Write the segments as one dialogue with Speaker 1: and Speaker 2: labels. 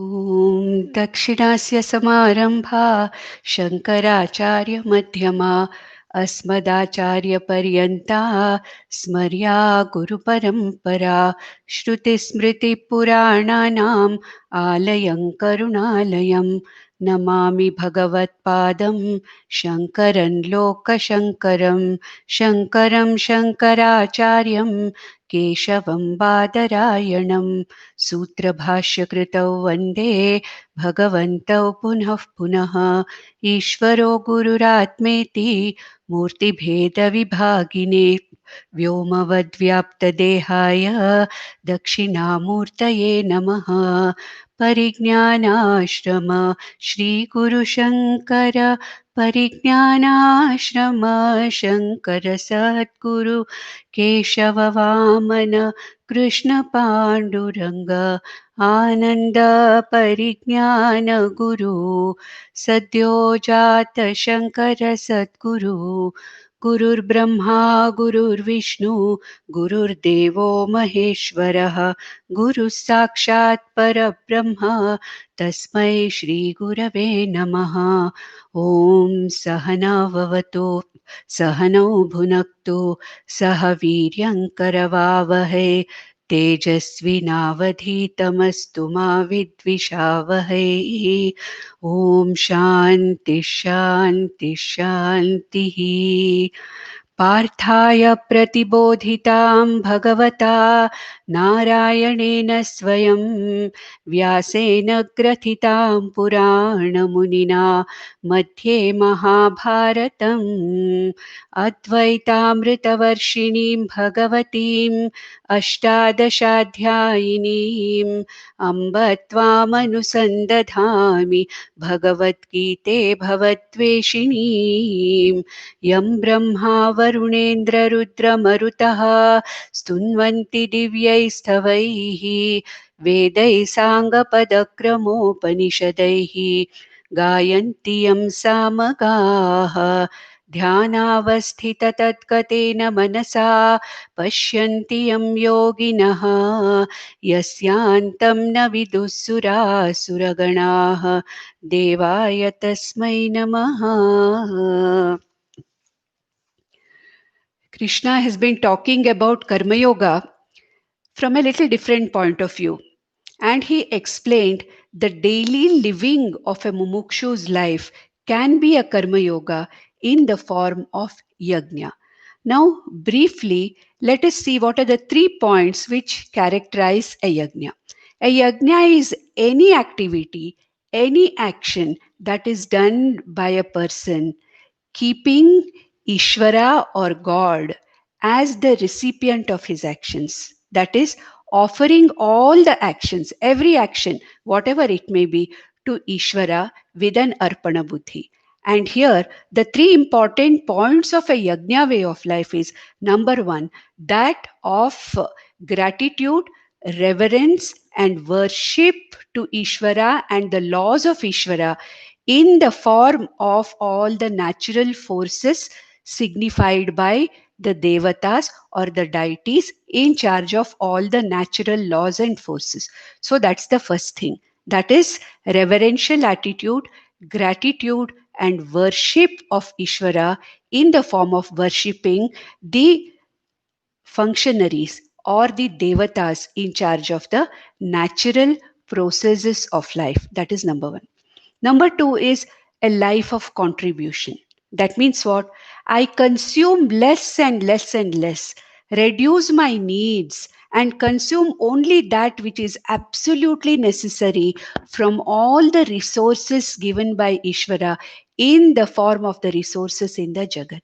Speaker 1: ॐ दक्षिणास्य समारंभा शङ्कराचार्यमध्यमा अस्मदाचार्यपर्यन्ता स्मर्या गुरुपरम्परा श्रुतिस्मृतिपुराणानाम् आलयं करुणालयं नमामि भगवत्पादं शङ्करं लोकशङ्करं शङ्करं शङ्कराचार्यं केशवं बादरायणं सूत्रभाष्यकृतौ वन्दे भगवन्तौ पुनः पुनः ईश्वरो गुरुरात्मेति मूर्तिभेदविभागिने व्योमवद्व्याप्तदेहाय दक्षिणामूर्तये नमः। परिज्ञानाश्रम श्रीगुरुशङ्कर परिज्ञानाश्रम शङ्कर सद्गुरु केशववामन कृष्ण पाण्डुरङ्ग आनन्द परिज्ञान गुरु सद्यो जात शङ्कर सद्गुरु गुरुर्ब्रह्मा गुरुर्विष्णु गुरुर्देवो महेश्वरः गुरुः साक्षात् परब्रह्म तस्मै श्रीगुरवे नमः। ॐ सहना भवतु सहनौ भुनक्तु सह वीर्यङ्करवावहै तेजस्विनावधीतमस्तु मा विद्विषावहै। ॐ शान्ति शान्ति शान्तिः। पार्थाय प्रतिबोधितां भगवता नारायणेन स्वयं व्यासेन ग्रथितां पुराणमुनिना मध्ये महाभारतम् अद्वैतामृतवर्षिणीं भगवतीम् अष्टादशाध्यायिनीम् अम्ब त्वामनुसन्दधामि भगवद्गीते भवद्वेषिणीम् यं ब्रह्मा वरुणेन्द्ररुद्रमरुतः स्तुन्वन्ति दिव्यैस्तवैः वेदैः साङ्गपदक्रमोपनिषदैः गायन्ति यं सामगाः ध्यानावस्थिततद्गतेन मनसा पश्यन्ति यं योगिनः यस्यान्तं न विदुः सुरासुरगणाः देवाय तस्मै नमः। Krishna has been talking about Karma Yoga from a little different point of view. And he explained the daily living of a mumukshu's life can be a Karma Yoga in the form of Yajna. Now, briefly, let us see what are the 3 points which characterize a Yajna. A Yajna is any activity, any action that is done by a person keeping Ishvara or God as the recipient of his actions. That is, offering all the actions, every action, whatever it may be, to Ishvara with an Arpana Buddhi. And here, the 3 important points of a Yajna way of life is number 1, that of gratitude, reverence, and worship to Ishvara and the laws of Ishvara in the form of all the natural forces signified by the devatas or the deities in charge of all the natural laws and forces. So that's the first thing. That is reverential attitude, gratitude, and worship of Ishvara in the form of worshipping the functionaries or the devatas in charge of the natural processes of life. That is number 1. Number 2 is a life of contribution. That means what? I consume less and less and less, reduce my needs, and consume only that which is absolutely necessary from all the resources given by Ishvara in the form of the resources in the Jagat.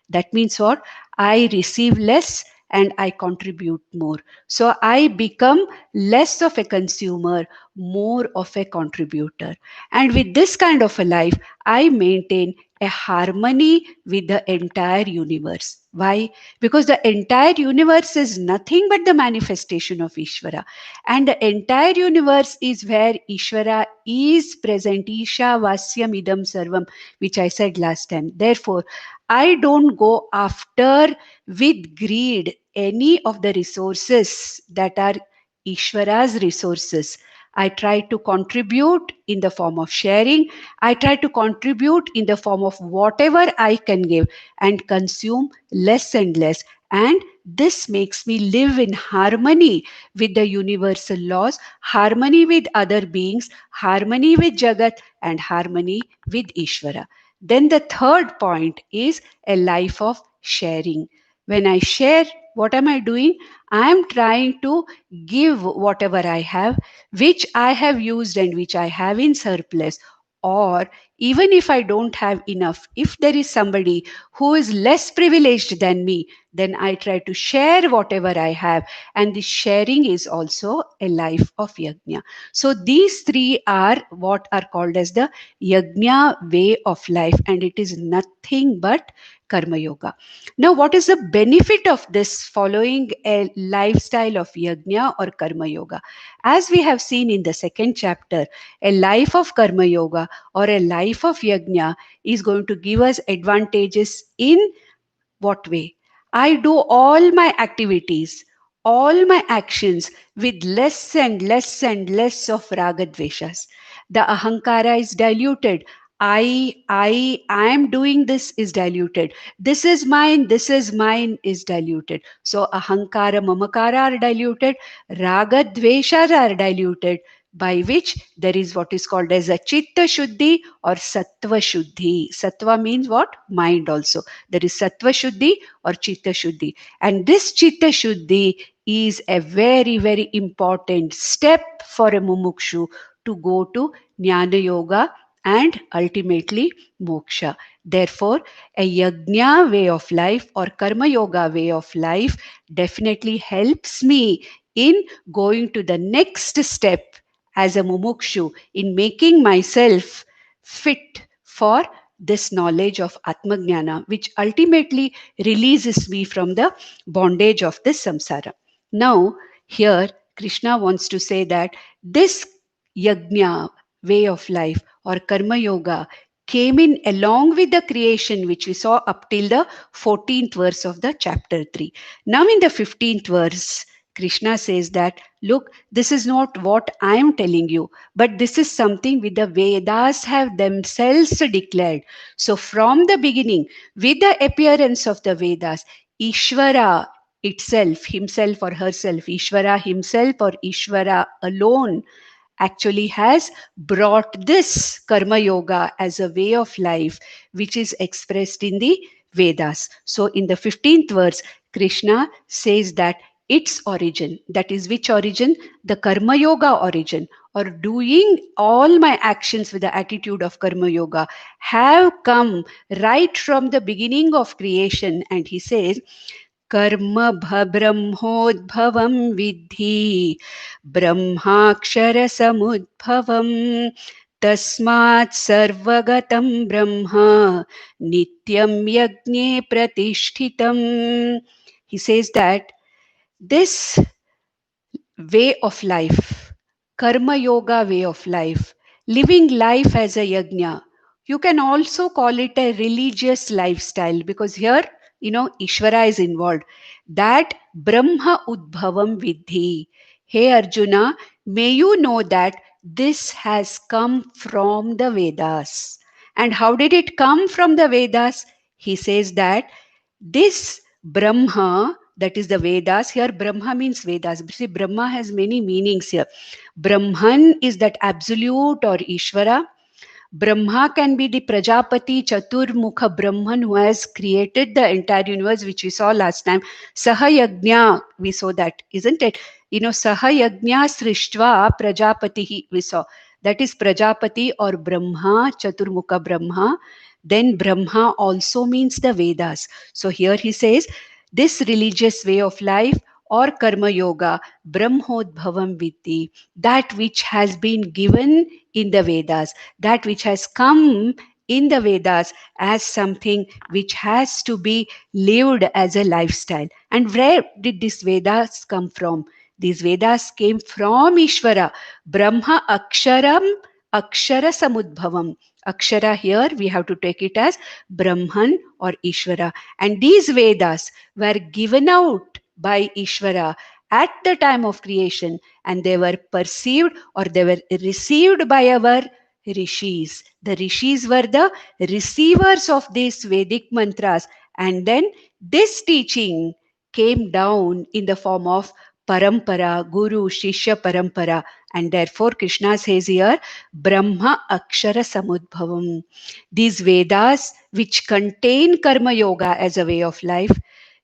Speaker 1: That means what? I receive less and I contribute more. So I become less of a consumer, more of a contributor. And with this kind of a life, I maintain a harmony with the entire universe. Why? Because the entire universe is nothing but the manifestation of Ishvara. And the entire universe is where Ishvara is present. Isha Vasyam Idam Sarvam, which I said last time. Therefore, I don't go after with greed any of the resources that are Ishvara's resources. I try to contribute in the form of sharing. I try to contribute in the form of whatever I can give and consume less and less. And this makes me live in harmony with the universal laws, harmony with other beings, harmony with Jagat, and harmony with Ishvara. Then the third point is a life of sharing. When I share, what am I doing? I am trying to give whatever I have, which I have used and which I have in surplus. Or even if I don't have enough, if there is somebody who is less privileged than me, then I try to share whatever I have. And this sharing is also a life of yajna. So these three are what are called as the yajna way of life, and it is nothing but karma yoga. Now, what is the benefit of this following a lifestyle of yajna or karma yoga? As we have seen in the second chapter, a life of karma yoga or a life of yajna is going to give us advantages in what way? I do all my activities, all my actions with less and less and less of ragadveshas. The ahankara is diluted. I am doing this is diluted. This is mine is diluted. So ahankara, mamakara are diluted, ragadveshas are diluted, by which there is what is called as a chitta shuddhi or sattva shuddhi. Sattva means what? Mind also. There is sattva shuddhi or chitta shuddhi. And this chitta shuddhi is a very, very important step for a mumukshu to go to jnana yoga and ultimately moksha. Therefore, a yajna way of life or karma yoga way of life definitely helps me in going to the next step as a mumukshu in making myself fit for this knowledge of Atmajnana, which ultimately releases me from the bondage of this samsara. Now, here Krishna wants to say that this yajna, way of life, or karma yoga, came in along with the creation, which we saw up till the 14th verse of the chapter 3. Now, in the 15th verse, Krishna says that, look, this is not what I am telling you, but this is something which the Vedas have themselves declared. So, from the beginning, with the appearance of the Vedas, Ishvara itself, himself or herself, Ishvara himself or Ishvara alone, actually has brought this karma yoga as a way of life, which is expressed in the Vedas. So, in the 15th verse, Krishna says that its origin, that is which origin? The karma yoga origin, or doing all my actions with the attitude of karma yoga, have come right from the beginning of creation. And he says, कर्म ब्रह्मोद्भवं विद्धि ब्रह्माक्षरसमुद्भवं तस्मात् सर्वगतं ब्रह्म नित्यं यज्ञे प्रतिष्ठितम्. He says that this way of life, karma yoga way of life, living life as a yajna, you can also call it a religious lifestyle, because here, Ishvara is involved. That Brahma Udbhavam Vidhi. Hey Arjuna, may you know that this has come from the Vedas. And how did it come from the Vedas? He says that this Brahma, that is the Vedas, here Brahma means Vedas. See, Brahma has many meanings here. Brahman is that absolute or Ishvara. Brahma can be the Prajapati Chaturmukha Brahman who has created the entire universe, which we saw last time. Sahayagnya, we saw that, isn't it? Sahayagnya Srishtva Prajapati, we saw. That is Prajapati or Brahma, Chaturmukha Brahma. Then Brahma also means the Vedas. So here he says, this religious way of life or karma yoga, Brahmodbhavam Vidhi, that which has been given in the Vedas, that which has come in the Vedas as something which has to be lived as a lifestyle. And where did these Vedas come from? These Vedas came from Ishvara, Brahma Aksharam, Akshara Samudbhavam. Akshara here we have to take it as Brahman or Ishvara. And these Vedas were given out by Ishvara at the time of creation, and they were perceived or they were received by our rishis. The rishis were the receivers of these Vedic mantras, and then this teaching came down in the form of parampara, guru, shishya parampara, and therefore Krishna says here, Brahma Akshara Samudbhavam. These Vedas, which contain Karma Yoga as a way of life,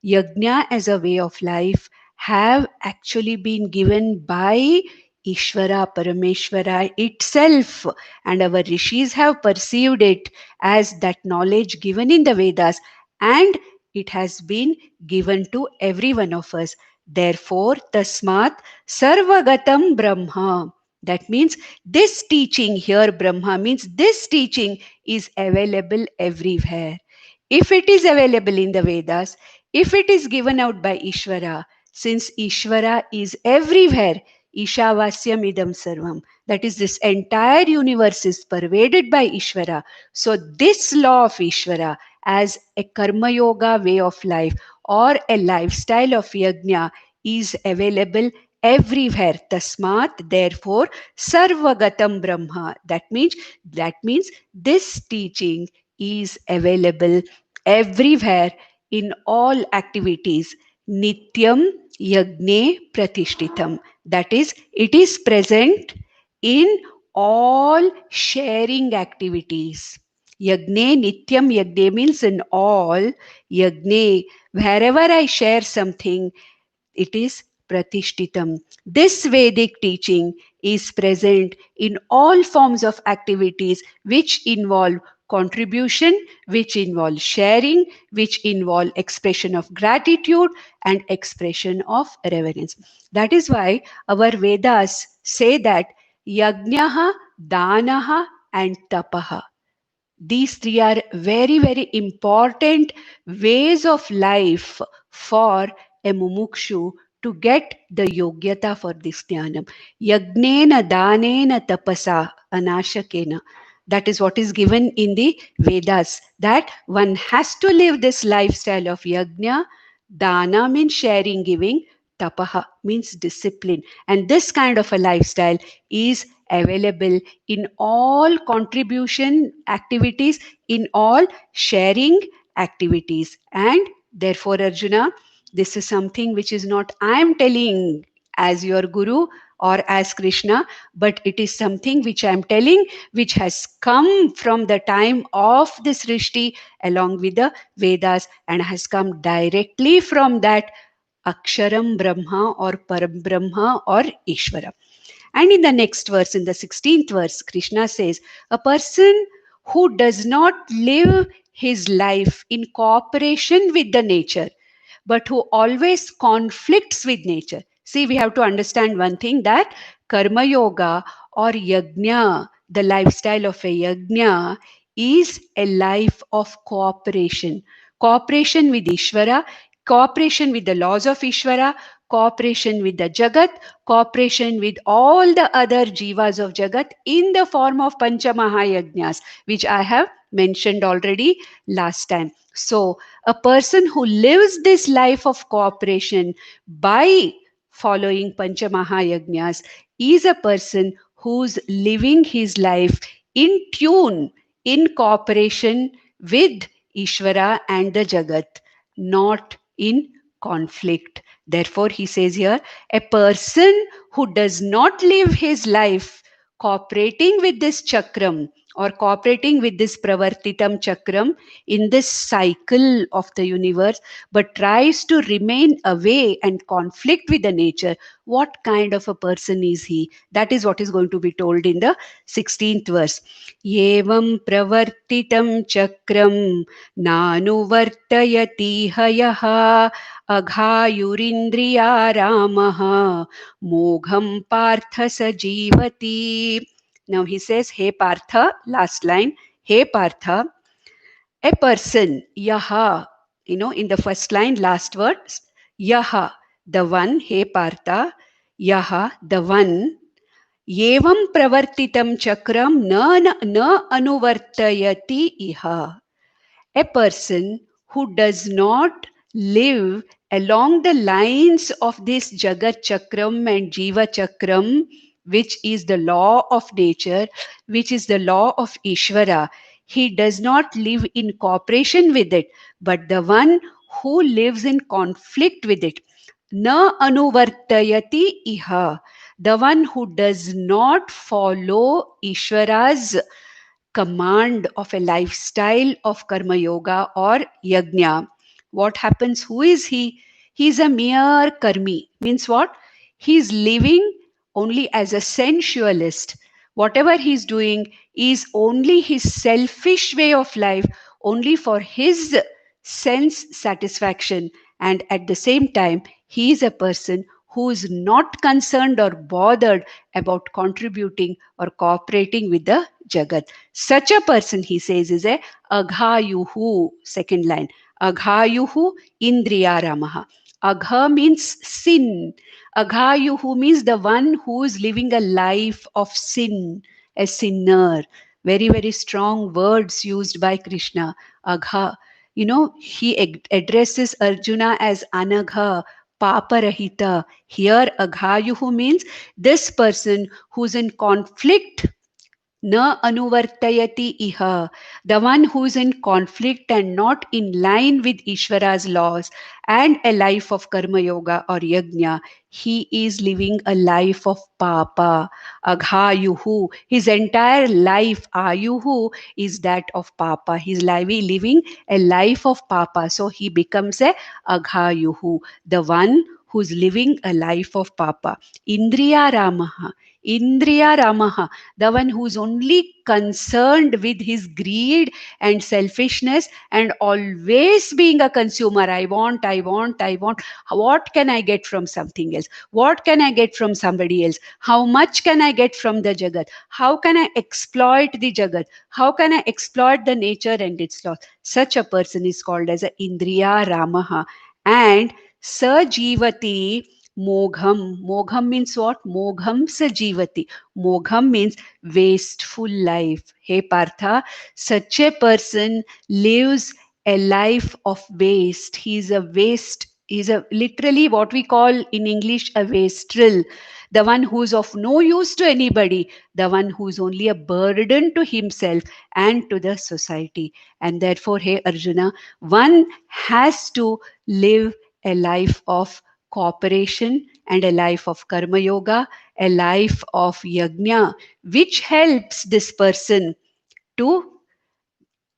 Speaker 1: Yajna as a way of life, have actually been given by Ishvara, Parameshvara itself, and our rishis have perceived it as that knowledge given in the Vedas, and it has been given to every one of us. Therefore, Tasmat Sarvagatam Brahma. That means this teaching here, Brahma means this teaching is available everywhere. If it is available in the Vedas, if it is given out by Ishvara, since Ishvara is everywhere, Ishavasyam idam sarvam, that is, this entire universe is pervaded by Ishvara. So, this law of Ishvara as a Karma Yoga way of life or a lifestyle of Yajna is available everywhere. Tasmat, therefore, Sarvagatam Brahma. That means this teaching is available everywhere in all activities. Nityam Yagne Pratishtitam. That is, it is present in all sharing activities. Yagne, Nityam Yagne means in all. Yagne, wherever I share something, it is Pratishtitam. This Vedic teaching is present in all forms of activities which involve contribution, which involve sharing, which involve expression of gratitude and expression of reverence. That is why our Vedas say that Yajnaha, Danaha, and Tapaha. These three are very, very important ways of life for a mumukshu to get the yogyata for this jnanam. Yagnena, danena, tapasa, anashakena. That is what is given in the Vedas, that one has to live this lifestyle of yajna. Dana means sharing, giving. Tapaha means discipline. And this kind of a lifestyle is available in all contribution activities, in all sharing activities. And therefore, Arjuna, this is something which is not I am telling as your guru or as Krishna, but it is something which I am telling, which has come from the time of this Rishti along with the Vedas and has come directly from that Aksharam Brahma or Param Brahma or Ishvara. And in the next verse, in the 16th verse, Krishna says, a person who does not live his life in cooperation with the nature, but who always conflicts with nature. See, we have to understand one thing, that Karma Yoga or Yajna, the lifestyle of a Yajna, is a life of cooperation. Cooperation with Ishvara, cooperation with the laws of Ishvara, cooperation with the Jagat, cooperation with all the other jivas of Jagat in the form of Pancha Mahayajnas, which I have mentioned already last time. So, a person who lives this life of cooperation by following Pancha Mahayajnas is a person who's living his life in tune, in cooperation with Ishvara and the Jagat, not in conflict. Therefore, he says here, a person who does not live his life cooperating with this chakram or cooperating with this pravartitam chakram in this cycle of the universe, but tries to remain away and conflict with the nature, what kind of a person is he? That is what is going to be told in the 16th verse. Yevam pravartitam chakram nanuvartayati hayaha aghayurindriya ramaha mogham partha sajivati. Now he says, Hey Partha, last line, Hey Partha, a person, yaha, in the first line, last words, yaha, the one, Hey Partha, yaha, the one, yevam pravartitam chakram na anuvartayati iha. A person who does not live along the lines of this Jagat Chakram and Jiva Chakram, which is the law of nature, which is the law of Ishvara. He does not live in cooperation with it, but the one who lives in conflict with it. Na anuvartayati iha. The one who does not follow Ishvara's command of a lifestyle of karma yoga or yajna. What happens? Who is he? He's a mere karmi. Means what? He's living only as a sensualist. Whatever he's doing is only his selfish way of life, only for his sense satisfaction. And at the same time, he is a person who is not concerned or bothered about contributing or cooperating with the Jagat. Such a person, he says, is a aghayuhu. Second line. Aghayuhu indriyaramaha. Agha means sin. Aghayuhu means the one who is living a life of sin, a sinner. Very, very strong words used by Krishna. Agha. You know, he addresses Arjuna as Anagha, Paparahita. Here, Aghayuhu means this person who's in conflict. Na anuvartayati iha, the one who is in conflict and not in line with Ishvara's laws and a life of karma yoga or yajna, he is living a life of papa, aghayuhu. His entire life, ayuhu, is that of papa. He's living a life of papa. So he becomes a aghayuhu, the one who's living a life of papa. Indriya Ramaha. Indriya Ramaha, the one who's only concerned with his greed and selfishness and always being a consumer. I want, I want, I want. What can I get from something else? What can I get from somebody else? How much can I get from the Jagat? How can I exploit the Jagat? How can I exploit the nature and its laws? Such a person is called as a Indriya Ramaha. And Sajivati Mogham. Mogham means what? Mogham sajivati. Mogham means wasteful life. Hey Partha, such a person lives a life of waste. He is a waste. He is a literally what we call in English a wastrel. The one who is of no use to anybody. The one who is only a burden to himself and to the society. And therefore, hey Arjuna, one has to live a life of cooperation and a life of karma yoga, a life of yajna, which helps this person to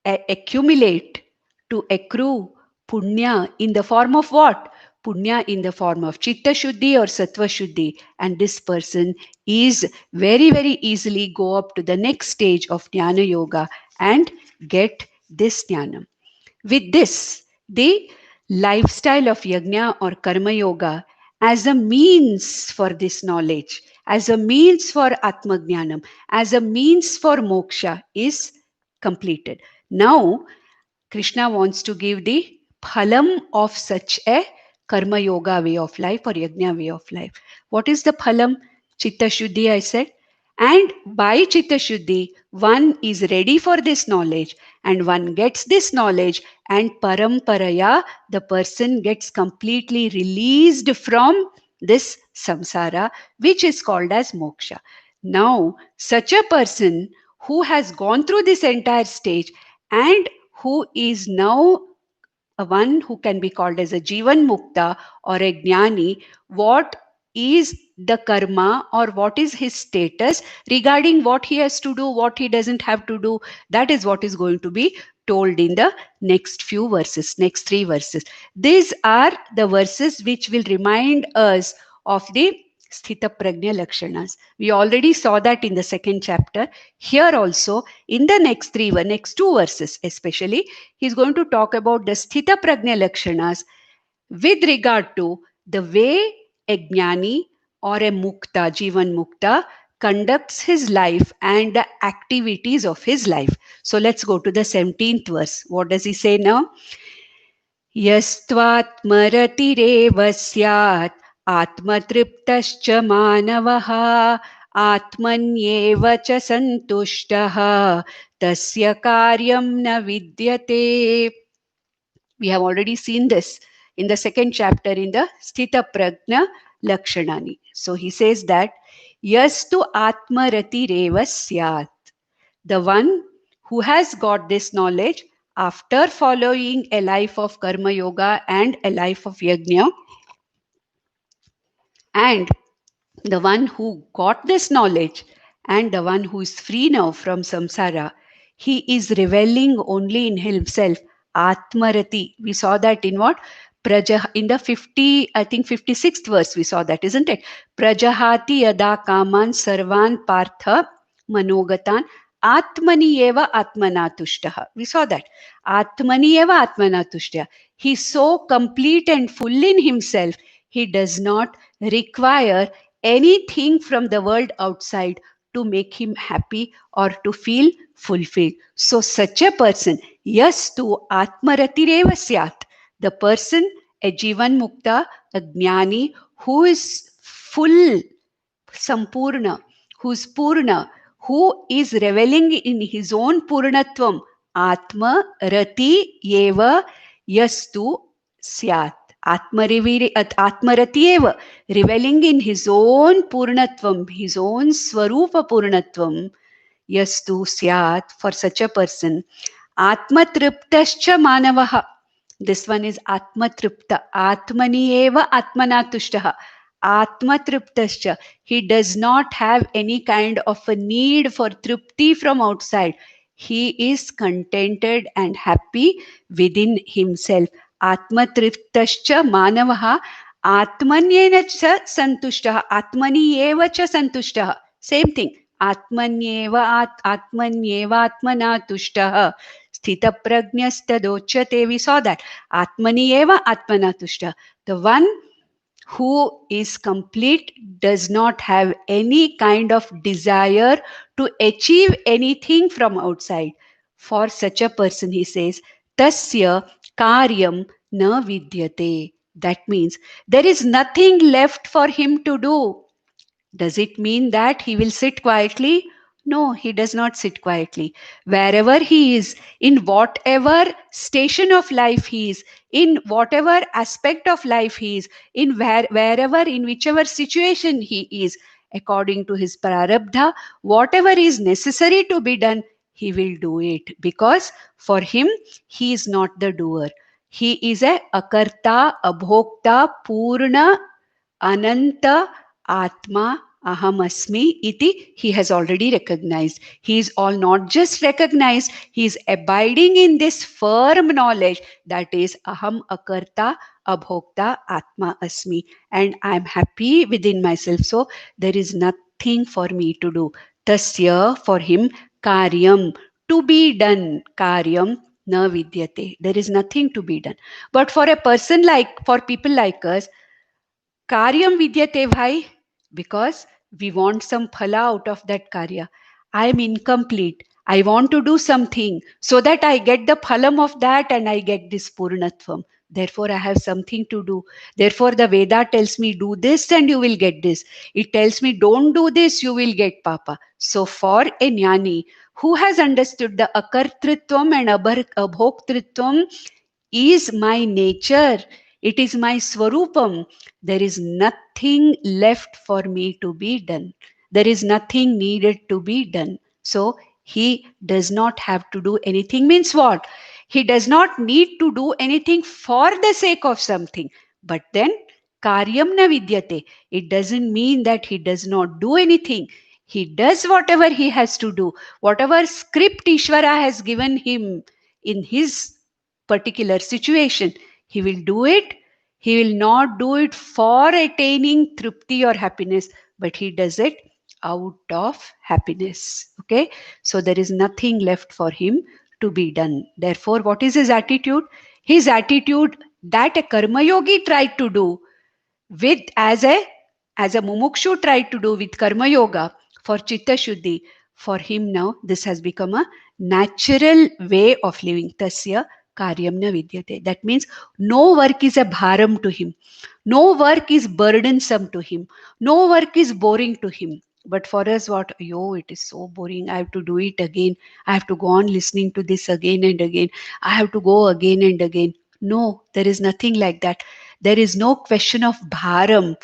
Speaker 1: accumulate, to accrue punya in the form of what? Punya in the form of chitta shuddhi or sattva shuddhi. And this person is very, very easily go up to the next stage of jnana yoga and get this jnanam. With this, the lifestyle of yajna or karma yoga as a means for this knowledge, as a means for atmajnanam, as a means for moksha is completed. Now, Krishna wants to give the phalam of such a karma yoga way of life or yajna way of life. What is the phalam? Chitta Shuddhi, I said. And by Chitta Shuddhi, one is ready for this knowledge and one gets this knowledge, and paramparaya, the person gets completely released from this samsara, which is called as moksha. Now, such a person who has gone through this entire stage and who is now a one who can be called as a Jivan Mukta or a Jnani, what is the karma or what is his status regarding what he has to do, what he doesn't have to do, that is what is going to be told in the next few verses, next three verses. These are the verses which will remind us of the Sthita Prajna Lakshanas. We already saw that in the second chapter. Here also, in the next two verses especially, he's going to talk about the Sthita Prajna Lakshanas with regard to the way a Jnani or a Mukta, Jivan Mukta, conducts his life and the activities of his life. So let's go to the 17th verse. What does he say now? यस्त्वात्मरतिरेव स्यात् आत्मतृप्तश्च मानवः आत्मन्येव च सन्तुष्टः तस्य कार्यं न विद्यते. We have already seen this. in the second chapter in the Sthita Prajna Lakshanani. So he says that Yastu Atmarati Reva Syat. The one who has got this knowledge after following a life of Karma Yoga and a life of Yajna, and the one who got this knowledge and the one who is free now from samsara, he is reveling only in himself. Atmarati. We saw that in what? In the 56th verse, we saw that, isn't it? Prajahati yada kaman sarvan partha manogatan atmani eva atmana tushtaha. We saw that. Atmani eva atmana tushtaha. He is so complete and full in himself, he does not require anything from the world outside to make him happy or to feel fulfilled. So such a person, yastu atmaratireva syat, the person, a jivan mukta, a jnani, who is full, sampurna, who's purna, who is reveling in his own purnatvam, atma rati eva yastu syat. Atmarati eva, reveling in his own purnatvam, his own swarupa purnatvam, yastu syat, for such a person, atmatriptascha manavaha. This one is atmatripta. Atmani eva atmana tushtaha. Atmatriptascha. He does not have any kind of a need for tripti from outside. He is contented and happy within himself. Atmatriptascha manavaha atmanyena cha santushtaha. Atmani eva cha santushtaha. Same thing. Atmanyeva atmana tushtaha. Sthita prajnastadochyate. We saw that. Atmani eva atmana tushtaha. The one who is complete does not have any kind of desire to achieve anything from outside. For such a person, he says, tasya karyam na vidyate. That means there is nothing left for him to do. Does it mean that he will sit quietly? No, he does not sit quietly. Wherever he is, in whatever station of life he is, in whatever aspect of life he is, wherever, in whichever situation he is, according to his prarabdha, whatever is necessary to be done, he will do it. Because for him, he is not the doer. He is a akarta, abhokta, purna, ananta, atma, aham asmi iti, he has already recognized. He is all not just recognized, he is abiding in this firm knowledge, that is aham akarta abhokta atma asmi, and I am happy within myself, so there is nothing for me to do. Tasya, for him, karyam, to be done, karyam na vidyate, there is nothing to be done. But for a person for people like us, karyam vidyate bhai, because we want some phala out of that karya. I am incomplete. I want to do something so that I get the phalam of that and I get this purnatvam. Therefore, I have something to do. Therefore, the Veda tells me do this and you will get this. It tells me don't do this, you will get papa. So, for a jnani who has understood the akartritvam and abhoktritvam is my nature, it is my swarupam, there is nothing left for me to be done. There is nothing needed to be done. So he does not have to do anything. Means what? He does not need to do anything for the sake of something. But then karyam na vidyate. It doesn't mean that he does not do anything. He does whatever he has to do. Whatever script Ishvara has given him in his particular situation, he will do it. He will not do it for attaining trupti or happiness, but he does it out of happiness. Okay, so there is nothing left for him to be done. Therefore, what is his attitude? His attitude that a karma yogi tried to do with as a mumukshu tried to do with karma yoga for chitta shuddhi, for him now this has become a natural way of living. Tasya karyam na vidyate. That means no work is a bharam to him. No work is burdensome to him. No work is boring to him. But for us, what? Yo, it is so boring. I have to do it again. I have to go on listening to this again and again. I have to go again and again. No, there is nothing like that. There is no question of bharam.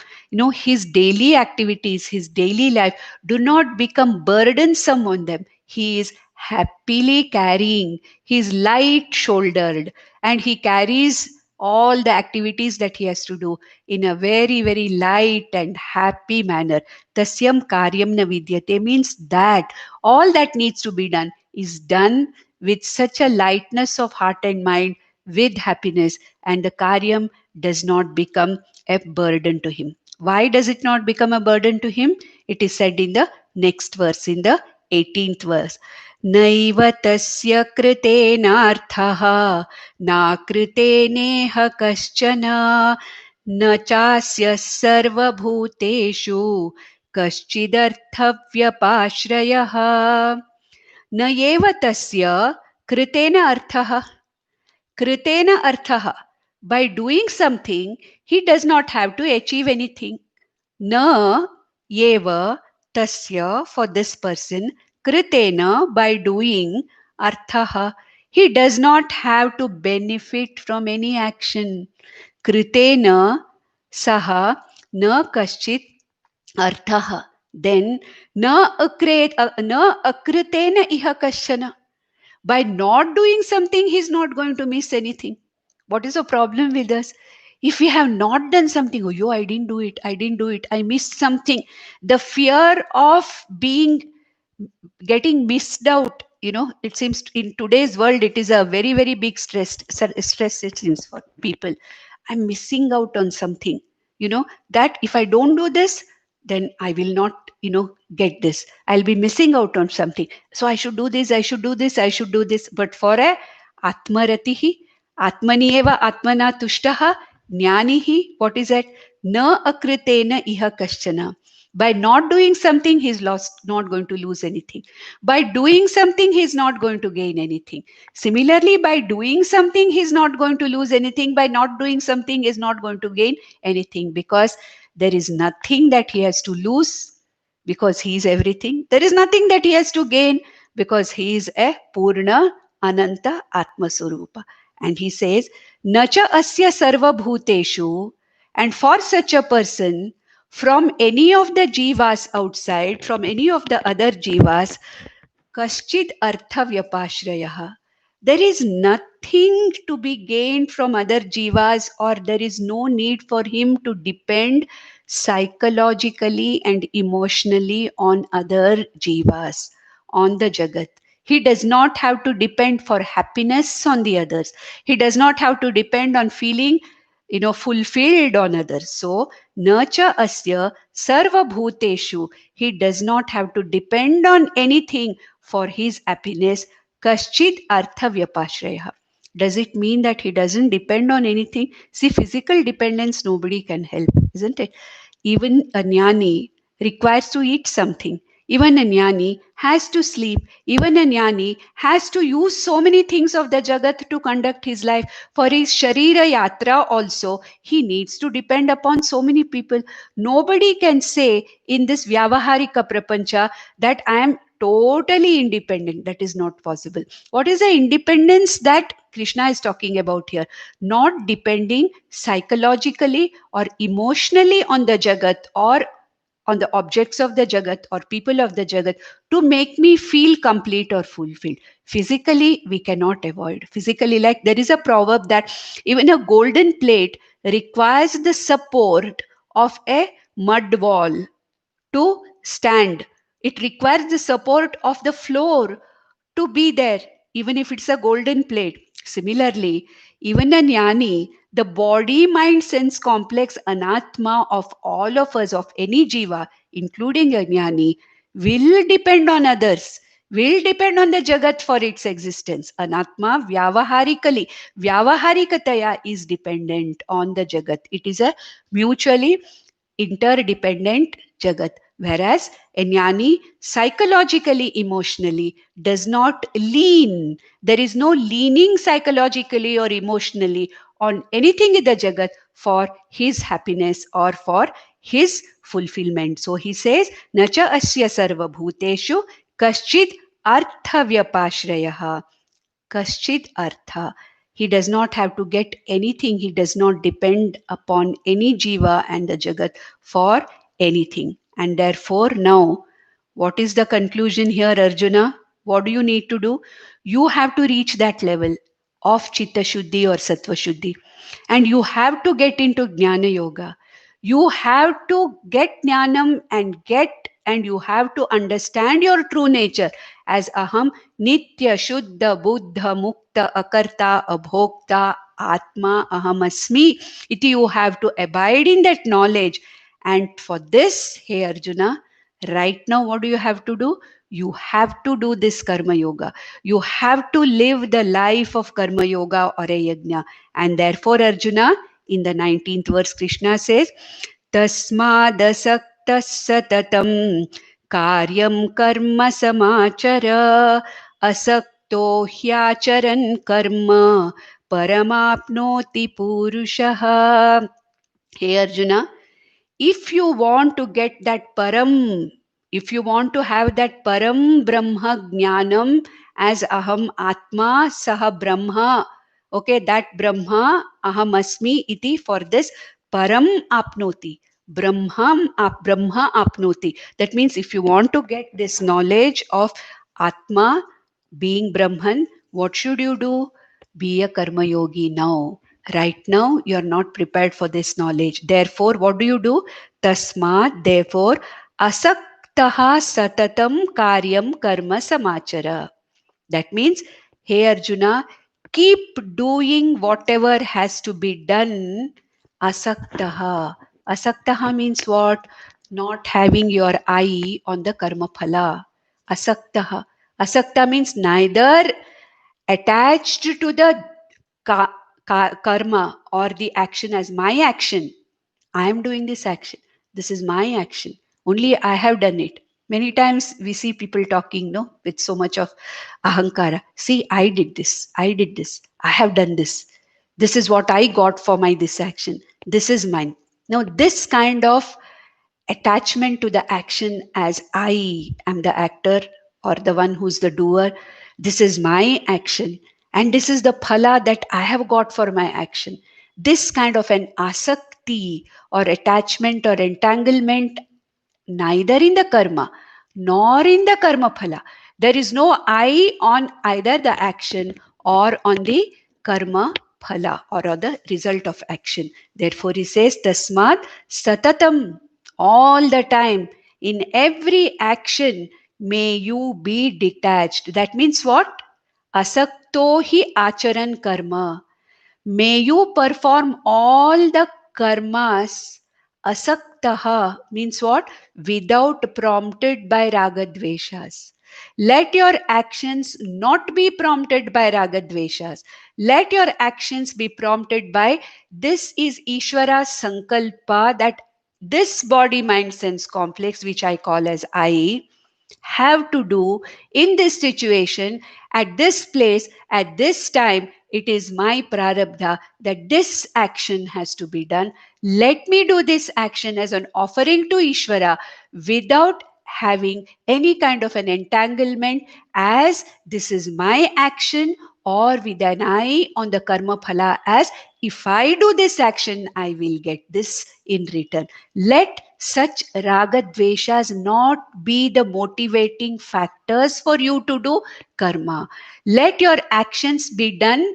Speaker 1: His daily activities, his daily life do not become burdensome on them. He is happily carrying, he is light shouldered, and he carries all the activities that he has to do in a very, very light and happy manner. Tasyam karyam na vidyate means that all that needs to be done is done with such a lightness of heart and mind, with happiness, and the karyam does not become a burden to him. Why does it not become a burden to him? It is said in the next verse, in the 18th verse. Naiva tasya kritenarthaha na kriteneha kaschana na chasya sarvabhuteshu kaschidर्थव्यपाश्रयः न एव तस्य कृतेन अर्थः Kritena arthaha. By doing something, he does not have to achieve anything. Na eva tasya, for this person, kritena, by doing arthaha, he does not have to benefit from any action. Kritena saha na kaschit arthaha. Then na akritena iha kaschana. By not doing something, he's not going to miss anything. What is the problem with us? If we have not done something, oh, yo, I didn't do it, I missed something. The fear of being getting missed out, it seems in today's world, it is a very, very big stress it seems for people. I'm missing out on something, that if I don't do this, then I will not, get this. I'll be missing out on something. So I should do this, I should do this, I should do this. But for a atmaratihi, atmani eva atmana tushtaha, jnanihi, what is that? Na akritena iha kaschana. By not doing something, he's not going to lose anything. By doing something, he's not going to gain anything. Similarly, by doing something, he's not going to lose anything. By not doing something, he's not going to gain anything, because there is nothing that he has to lose, because he is everything. There is nothing that he has to gain, because he is a Purna Ananta Atma Surupa. And he says, Nacha asya sarva bhuteshu, and for such a person, from any of the jivas outside, from any of the other jivas, kaschid artha vyapashrayah. There is nothing to be gained from other jivas, or there is no need for him to depend psychologically and emotionally on other jivas, on the jagat. He does not have to depend for happiness on the others. He does not have to depend on feeling, fulfilled on others. So, nacha asya sarva bhuteshu. He does not have to depend on anything for his happiness. Kaschid artha vyapashraya. Does it mean that he doesn't depend on anything? See, physical dependence nobody can help, isn't it? Even a jnani requires to eat something. Even a jnani has to sleep. Even a jnani has to use so many things of the jagat to conduct his life. For his sharira yatra also, he needs to depend upon so many people. Nobody can say in this vyavaharika prapancha that I am totally independent. That is not possible. What is the independence that Krishna is talking about here? Not depending psychologically or emotionally on the jagat, or on the objects of the jagat or people of the jagat, to make me feel complete or fulfilled. Physically, we cannot avoid. Physically, like there is a proverb that even a golden plate requires the support of a mud wall to stand. It requires the support of the floor to be there, even if it's a golden plate. Similarly, even a jnani, the body, mind, sense complex anatma of all of us, of any jiva, including a jnani, will depend on others, will depend on the jagat for its existence. Anatma vyavaharikali, vyavaharikataya is dependent on the jagat. It is a mutually interdependent jagat. Whereas a jnani psychologically, emotionally does not lean. There is no leaning psychologically or emotionally on anything in the jagat for his happiness or for his fulfillment. So he says, Nacha asya sarva bhuteshu kaschid artha vyapashrayah. Kaschid artha. He does not have to get anything. He does not depend upon any jiva and the jagat for anything. And therefore, now, what is the conclusion here, Arjuna? What do you need to do? You have to reach that level of Chitta Shuddhi or Sattva Shuddhi. And you have to get into Jnana Yoga. You have to get Jnanam and you have to understand your true nature as Aham Nitya Shuddha Buddha Mukta Akarta Abhokta Atma Ahamasmi. Iti, you have to abide in that knowledge. And for this, hey Arjuna, right now, what do you have to do? You have to do this Karma Yoga. You have to live the life of Karma Yoga or a Yajna. And therefore, Arjuna, in the 19th verse, Krishna says, Tasmadasaktas satatam karyam karma samachara asakto hyacharan karma paramapnoti purushaha. Hey Arjuna, if you want to get that param, if you want to have that param brahma jnanam as aham atma saha brahma, okay, that brahma aham asmi iti, for this param apnoti, brahma apnoti. That means if you want to get this knowledge of atma being brahman, what should you do? Be a karma yogi now. Right now, you are not prepared for this knowledge. Therefore, what do? Tasmat, therefore, asaktaha satatam karyam karma samachara. That means, hey Arjuna, keep doing whatever has to be done. Asaktaha. Asaktaha means what? Not having your eye on the karma phala. Asaktaha. Asakta means neither attached to the karma or the action as my action. I am doing this action. This is my action. Only I have done it. Many times we see people talking, no, with so much of ahankara. See, I did this. I did this. I have done this. This is what I got for my this action. This is mine. Now, this kind of attachment to the action as I am the actor or the one who's the doer. This is my action and this is the phala that I have got for my action. This kind of an asakti or attachment or entanglement neither in the karma nor in the karma phala. There is no I on either the action or on the karma phala or the result of action. Therefore, he says, Tasmat satatam, all the time, in every action, may you be detached. That means what? Asakto hi acharan karma. May you perform all the karmas. Asaktaha means what? Without prompted by ragadveshas. Let your actions not be prompted by ragadveshas. Let your actions be prompted by this is Ishvara Sankalpa, that this body mind sense complex, which I call as I, have to do in this situation, at this place, at this time. It is my prarabdha that this action has to be done. Let me do this action as an offering to Ishvara without having any kind of an entanglement as this is my action, or with an eye on the karma phala as if I do this action, I will get this in return. Let such raga dveshas not be the motivating factors for you to do karma. Let your actions be done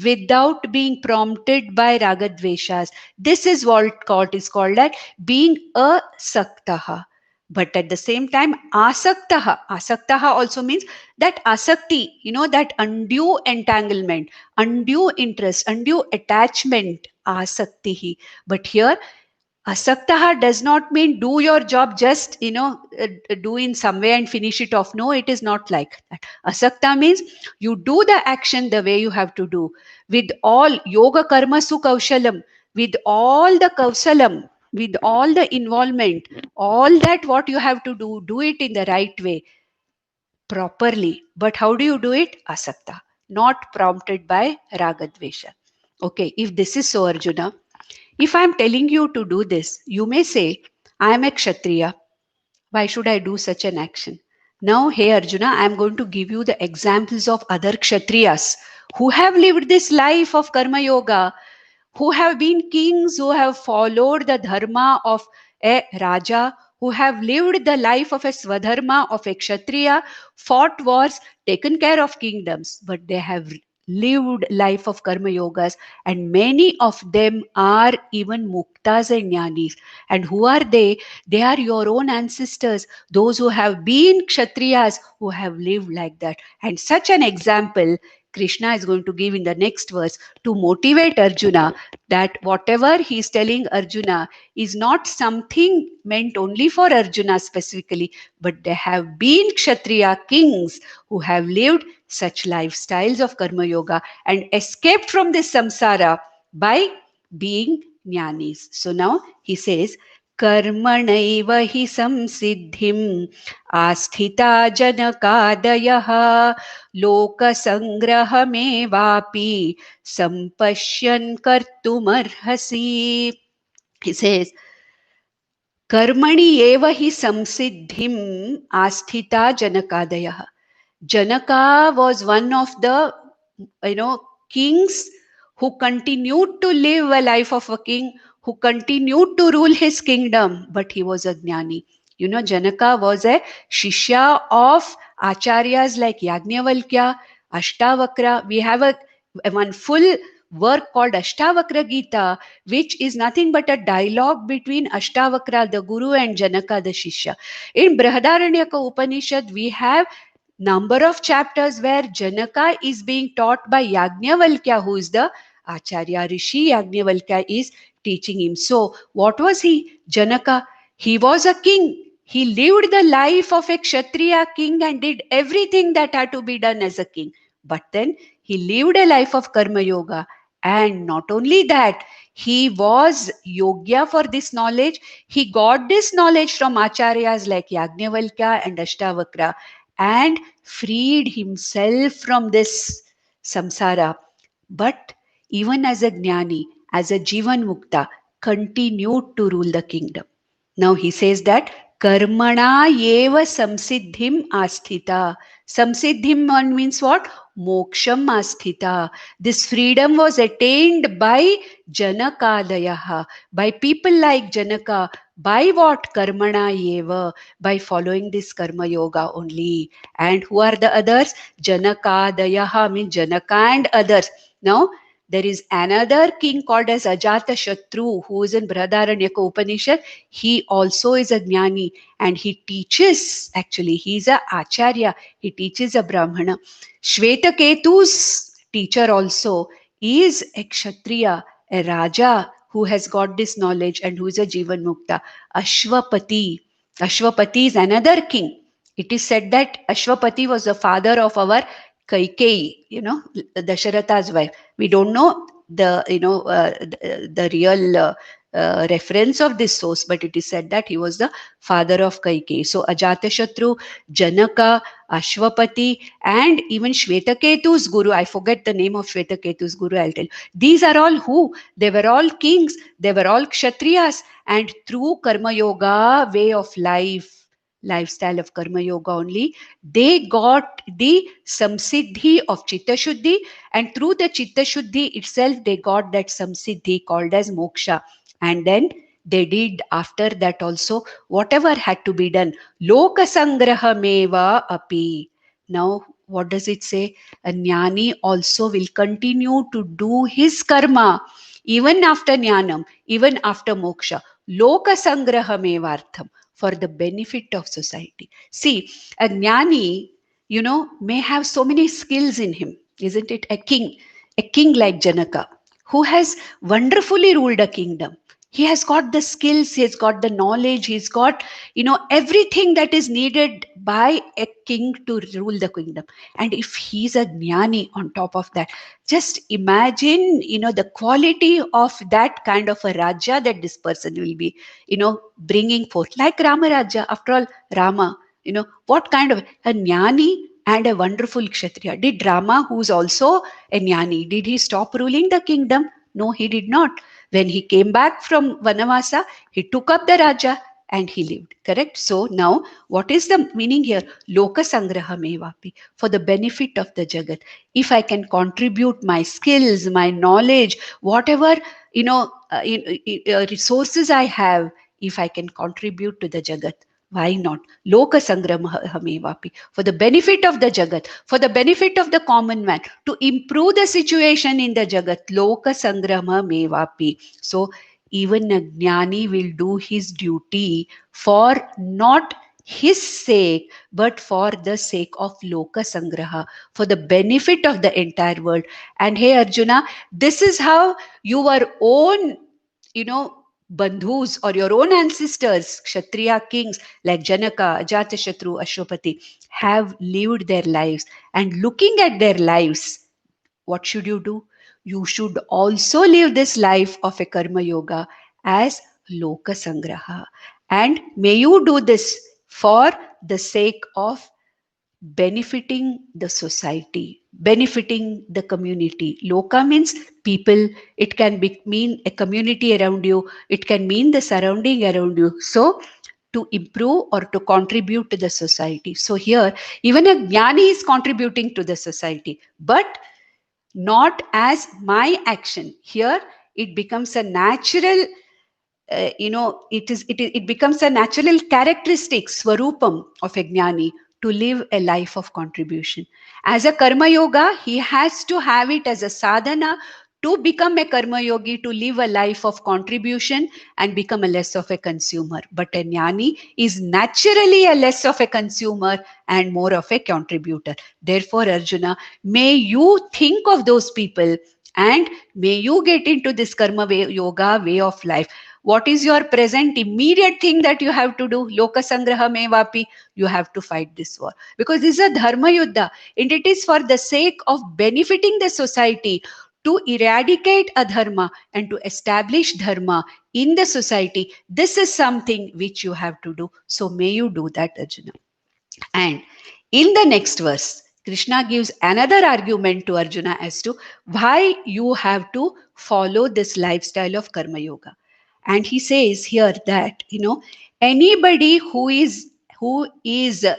Speaker 1: without being prompted by raga dveshas. This is what is called that being a saktaha. But at the same time, asaktaha. Asaktaha also means that asakti, that undue entanglement, undue interest, undue attachment, asaktihi. But here, asaktaha does not mean do your job just, do in some way and finish it off. No, it is not like that. Asakta means you do the action the way you have to do with all yoga karma su kaushalam, with all the kausalam, with all the involvement, all that what you have to do it in the right way, properly. But how do you do it? Asakta, not prompted by ragadvesha. Okay, if this is so, Arjuna, if I am telling you to do this, you may say, I am a Kshatriya. Why should I do such an action? Now, hey Arjuna, I am going to give you the examples of other Kshatriyas who have lived this life of Karma Yoga, who have been kings, who have followed the dharma of a Raja, who have lived the life of a Swadharma of a Kshatriya, fought wars, taken care of kingdoms, but they have lived life of Karma Yogas, and many of them are even Muktas and Jnanis. And who are they? They are your own ancestors, those who have been Kshatriyas, who have lived like that. And such an example Krishna is going to give in the next verse to motivate Arjuna, that whatever he is telling Arjuna is not something meant only for Arjuna specifically, but there have been Kshatriya kings who have lived such lifestyles of Karma Yoga and escaped from this samsara by being jnanis. So now he says, कर्मणैव हि संसिद्धिम् आस्थिता जनकादयः लोकसङ्ग्रहमेवापि सम्पश्यन् कर्तुमर्हसि. He says, कर्मणि एव हि संसिद्धिम् आस्थिता जनकादयः. Janaka was one of the, kings who continued to live a life of a king, who continued to rule his kingdom, but he was a jnani. Janaka was a shishya of acharyas like Yajnavalkya, Ashtavakra. We have one full work called Ashtavakra Gita, which is nothing but a dialogue between Ashtavakra, the guru, and Janaka, the shishya. In Brihadaranyaka Upanishad, we have number of chapters where Janaka is being taught by Yajnavalkya, who is the Acharya Rishi. Yajnavalkya is teaching him. So, what was he? Janaka. He was a king. He lived the life of a Kshatriya king and did everything that had to be done as a king. But then he lived a life of Karma Yoga. And not only that, he was Yogya for this knowledge. He got this knowledge from Acharyas like Yajnavalkya and Ashtavakra, and freed himself from this samsara. But even as a jnani, as a Jivan Mukta, continued to rule the kingdom. Now he says that karmana yeva samsiddhim asthita. Samsiddhim one means what? Moksham asthita. This freedom was attained by Janakadayaha, by people like Janaka. By what? Karmana yeva. By following this karma yoga only. And who are the others? Janakadayaha means Janaka and others. Now, there is another king called as Ajata Shatru, who is in Brihadaranyaka Upanishad. He also is a jnani and he teaches, actually, he is a acharya. He teaches a brahmana. Shvetaketu's teacher also is a kshatriya, a raja who has got this knowledge and who is a Jivan Mukta. Ashwapati. Ashwapati is another king. It is said that Ashwapati was the father of our Kaikeyi, Dasharatha's wife. We don't know the real reference of this source, but it is said that he was the father of Kaikeyi. So Ajatashatru, Janaka, Ashwapati, and even Shvetaketu's guru. I forget the name of Shvetaketu's guru, I'll tell you. These are all who? They were all kings, they were all Kshatriyas, and through Karma Yoga way of lifestyle of Karma Yoga only, they got the samsiddhi of Chitta Shuddhi, and through the Chitta Shuddhi itself, they got that samsiddhi called as moksha. And then they did after that also whatever had to be done. Loka sangrahameva api. Now, what does it say? A jnani also will continue to do his karma even after jnanam, even after moksha. Loka sangrahamevartham, for the benefit of society. See, a jnani, may have so many skills in him, isn't it? A king like Janaka, who has wonderfully ruled a kingdom. He has got the skills, he has got the knowledge, he's got, everything that is needed by a king to rule the kingdom. And if he's a jnani on top of that, just imagine, the quality of that kind of a raja that this person will be, bringing forth. Like Rama Raja, after all, Rama, what kind of a jnani and a wonderful kshatriya. Did Rama, who's also a jnani, did he stop ruling the kingdom? No, he did not. When he came back from Vanavasa, he took up the Raja. and he lived. Correct? So now, what is the meaning here? Loka sangraha mevapi, for the benefit of the jagat. If I can contribute my skills, my knowledge, whatever, resources I have, if I can contribute to the jagat, why not? Loka sangraha mevapi, for the benefit of the jagat, for the benefit of the common man, to improve the situation in the jagat. Loka sangrama mevapi. So even a jnani will do his duty for not his sake, but for the sake of loka sangraha, for the benefit of the entire world. And hey Arjuna, this is how your own, bandhus or your own ancestors, Kshatriya kings like Janaka, Ajatashatru, Ashwapati, have lived their lives. And looking at their lives, what should you do? You should also live this life of a karma yoga as loka sangraha. And may you do this for the sake of benefiting the society, benefiting the community. Loka means people. It can mean a community around you. It can mean the surrounding around you. So to improve or to contribute to the society. So here, even a jnani is contributing to the society, but not as my action. Here it becomes a natural, it becomes a natural characteristic, swarupam of a jnani, to live a life of contribution. As a karma yoga, he has to have it as a sadhana to become a karma yogi, to live a life of contribution and become a less of a consumer. But a jnani is naturally a less of a consumer and more of a contributor. Therefore, Arjuna, may you think of those people and may you get into this yoga way of life. What is your present immediate thing that you have to do? Loka sangraha mevapi. You have to fight this war. Because this is a dharma yuddha. And it is for the sake of benefiting the society, to eradicate adharma and to establish dharma in the society. This is something which you have to do. So may you do that, Arjuna. And in the next verse, Krishna gives another argument to Arjuna as to why you have to follow this lifestyle of karma yoga. And he says here that, anybody who is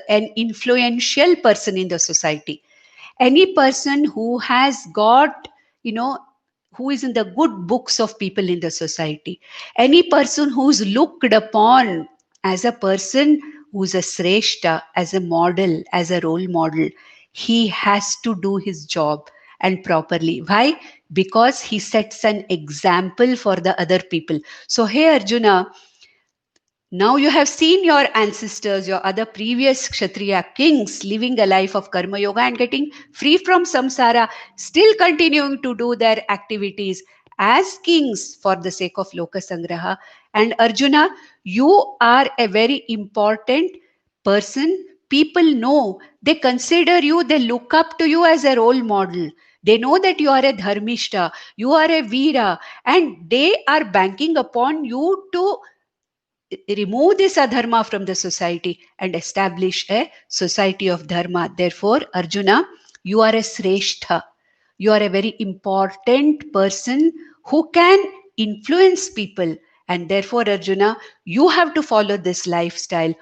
Speaker 1: an influential person in the society, any person who has got, you know who is in the good books of people in the society, any person who's looked upon as a person who's a sreshta, as a model, as a role model, he has to do his job and properly. Why? Because he sets an example for the other people. So hey Arjuna, now you have seen your ancestors, your other previous Kshatriya kings living a life of karma yoga and getting free from samsara, still continuing to do their activities as kings for the sake of Loka Sangraha. And Arjuna, you are a very important person. People know, they consider you, they look up to you as a role model. They know that you are a dharmishta, you are a veera, and they are banking upon you to remove this adharma from the society and establish a society of dharma. Therefore, Arjuna, you are a sreshtha. You are a very important person who can influence people. And therefore, Arjuna, you have to follow this lifestyle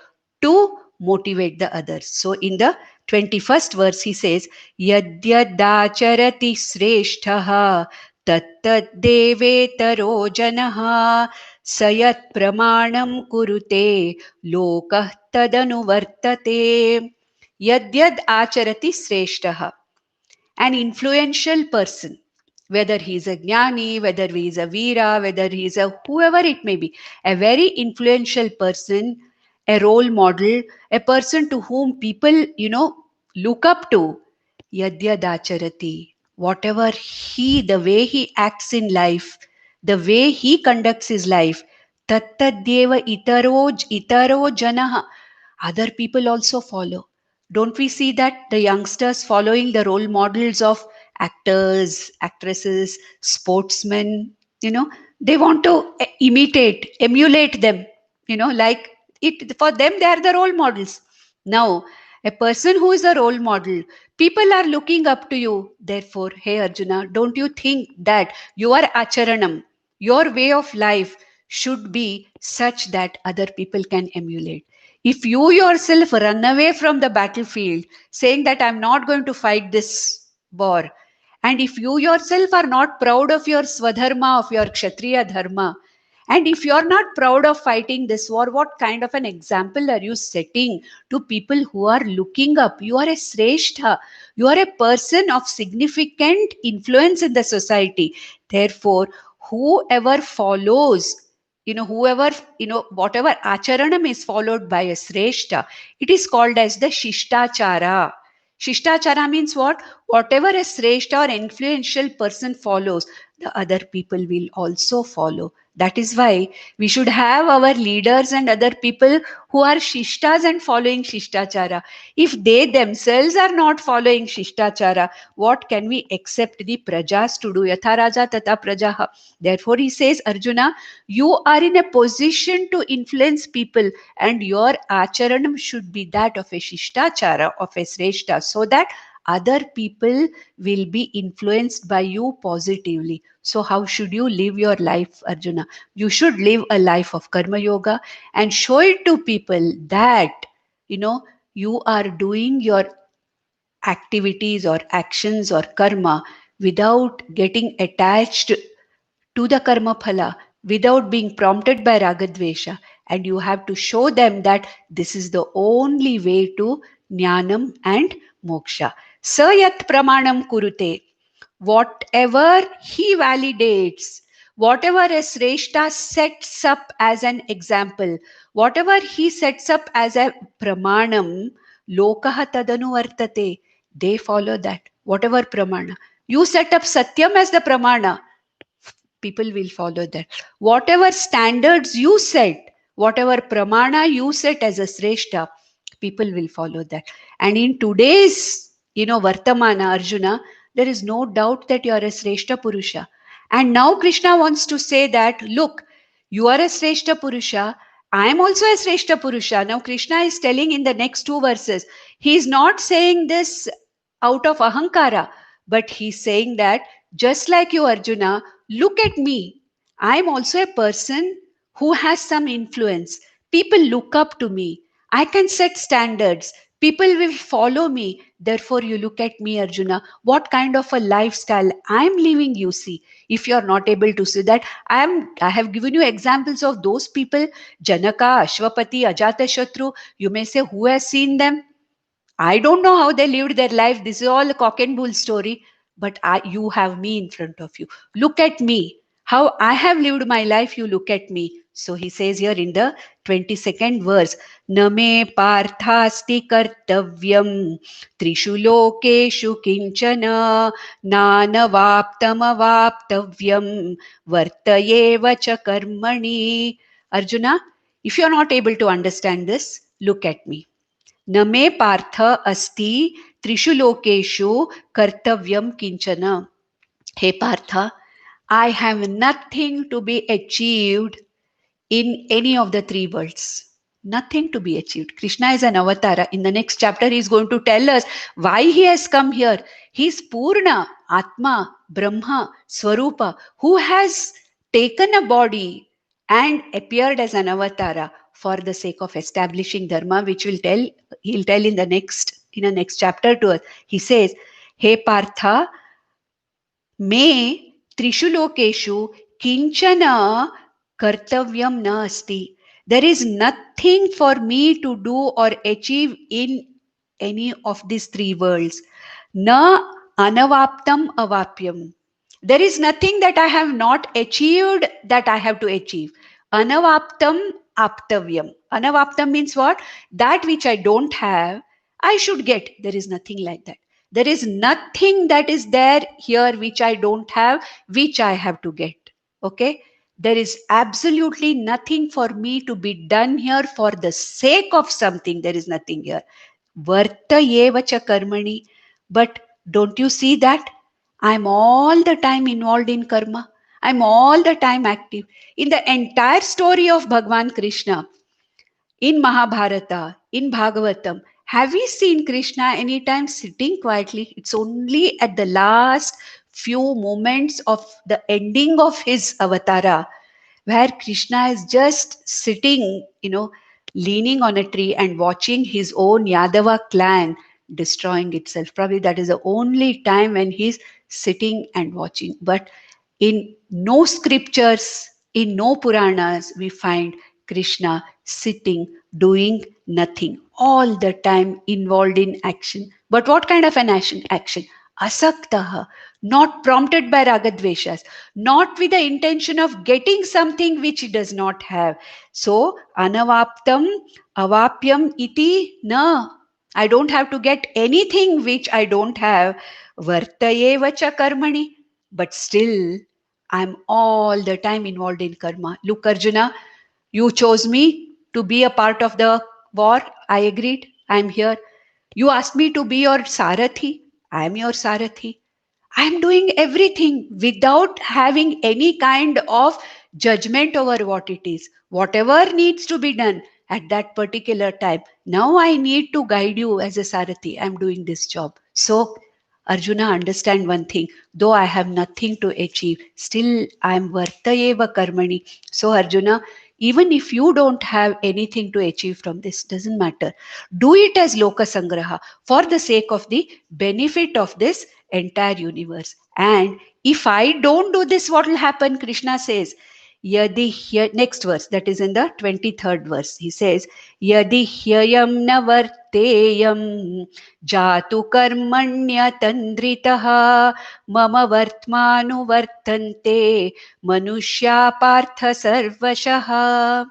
Speaker 1: to motivate the others. So, in the 21st verse, he says, Yadyadacharati sreshtha tattad devetaro janaha Sayat pramanam kurute lokah tadanuvartate. Yadyad acharati sreshtaha. An influential person, whether he is a jnani, whether he is a veera, whether he is a whoever it may be, a very influential person, a role model, a person to whom people, look up to. Yadyadacharati. Whatever the way he acts in life, the way he conducts his life, tattadyeva itaro janaha. Other people also follow. Don't we see that the youngsters following the role models of actors, actresses, sportsmen, they want to imitate, emulate them, like it for them, they are the role models. Now, a person who is a role model, people are looking up to you. Therefore, hey Arjuna, don't you think that your acharanam, your way of life should be such that other people can emulate. If you yourself run away from the battlefield saying that I'm not going to fight this war, and if you yourself are not proud of your swadharma, of your kshatriya dharma, and if you're not proud of fighting this war, what kind of an example are you setting to people who are looking up? You are a sreshtha. You are a person of significant influence in the society. Therefore, whoever follows, whoever, whatever acharanam is followed by a sreshta, it is called as the shishtachara. Shishtachara means what? Whatever a sreshta or influential person follows, the other people will also follow. That is why we should have our leaders and other people who are shishtas and following shishtachara. If they themselves are not following shishtachara, what can we accept the prajas to do? Yatha raja tata prajaha. Therefore, he says, Arjuna, you are in a position to influence people, and your acharanam should be that of a shishtachara, of a sreshta, so that other people will be influenced by you positively. So how should you live your life, Arjuna? You should live a life of karma yoga and show it to people that, you are doing your activities or actions or karma without getting attached to the karma phala, without being prompted by ragadvesha. And you have to show them that this is the only way to jnanam and moksha. Sayat pramanam kurute. Whatever he validates, whatever a Sreshta sets up as an example, whatever he sets up as a pramanam, lokaha tadanu vartate, they follow that. Whatever pramana. You set up Satyam as the pramana, people will follow that. Whatever standards you set, whatever pramana you set as a Sreshta, people will follow that. And in today's, Vartamana, Arjuna, there is no doubt that you are a Sreshta Purusha. And now Krishna wants to say that, look, you are a Sreshta Purusha. I am also a Sreshta Purusha. Now Krishna is telling in the next two verses, he is not saying this out of ahankara, but he's saying that just like you, Arjuna, look at me. I'm also a person who has some influence. People look up to me. I can set standards. People will follow me. Therefore, you look at me, Arjuna. What kind of a lifestyle I'm living, you see. If you're not able to see that, I have given you examples of those people, Janaka, Ashwapati, Ajatashatru. You may say, who has seen them? I don't know how they lived their life. This is all a cock and bull story. But you have me in front of you. Look at me. How I have lived my life, you look at me. So he says here in the 22nd verse, Name parthasti kartavyam trishu lokeshu kinchana nanavaptam avaptavyam vartayeva cha karmani. Arjuna, if you are not able to understand this, look at me. न मे पार्थ अस्ति त्रिषु लोकेषु कर्तव्यम किंचन. Hey Partha, I have nothing to be achieved in any of the three worlds. Nothing to be achieved. Krishna is an avatara. In the next chapter, he is going to tell us why he has come here. He is Purna, Atma, Brahma, Swarupa, who has taken a body and appeared as an avatara for the sake of establishing dharma, which he'll tell in the next chapter to us. He says, Hey Partha, me trishu lokeshu kinchana kartavyam na asti. There is nothing for me to do or achieve in any of these three worlds. Na anavaptam avapyam. There is nothing that I have not achieved that I have to achieve. Anavaptam aptavyam. Anavaptam means what? That which I don't have, I should get. There is nothing like that. There is nothing that is there here which I don't have, which I have to get. Okay? There is absolutely nothing for me to be done here for the sake of something. There is nothing here. Vartayeva cha karmani. But don't you see that? I'm all the time involved in karma. I'm all the time active. In the entire story of Bhagwan Krishna, in Mahabharata, in Bhagavatam, have we seen Krishna anytime sitting quietly? It's only at the last few moments of the ending of his avatara where Krishna is just sitting, leaning on a tree and watching his own Yadava clan destroying itself. Probably that is the only time when he's sitting and watching. But in no scriptures, in no Puranas, we find Krishna sitting, doing nothing, all the time involved in action. But what kind of an action? Action. Asaktaha, not prompted by ragadveshas, not with the intention of getting something which he does not have. So, anavaptam, avapyam iti na. I don't have to get anything which I don't have. Vartaye vacha karmani. But still, I'm all the time involved in karma. Look, Arjuna, you chose me to be a part of the war. I agreed. I'm here. You asked me to be your Sarathi. I'm your Sarathi. I'm doing everything without having any kind of judgment over what it is. Whatever needs to be done at that particular time. Now I need to guide you as a Sarathi. I'm doing this job. So, Arjuna, understand one thing. Though I have nothing to achieve, still I am vartayeva karmani. So, Arjuna, even if you don't have anything to achieve from this, doesn't matter. Do it as loka sangraha for the sake of the benefit of this entire universe. And if I don't do this, what will happen? Krishna says, Yadi here, next verse, that is in the 23rd verse. He says, Yadi hyayam navarteyam jatu karmanya tandritaha mama vartmanu vartante manushya partha sarvashaha.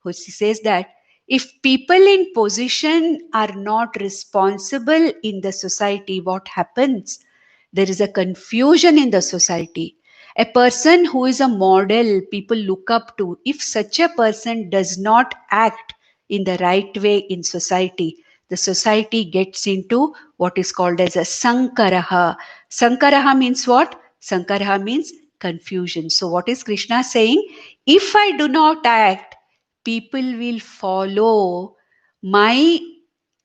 Speaker 1: He says that if people in position are not responsible in the society, what happens? There is a confusion in the society. A person who is a model people look up to, if such a person does not act in the right way in society, the society gets into what is called as a sankaraha. Sankaraha means what? Sankaraha means confusion. So what is Krishna saying? If I do not act, people will follow my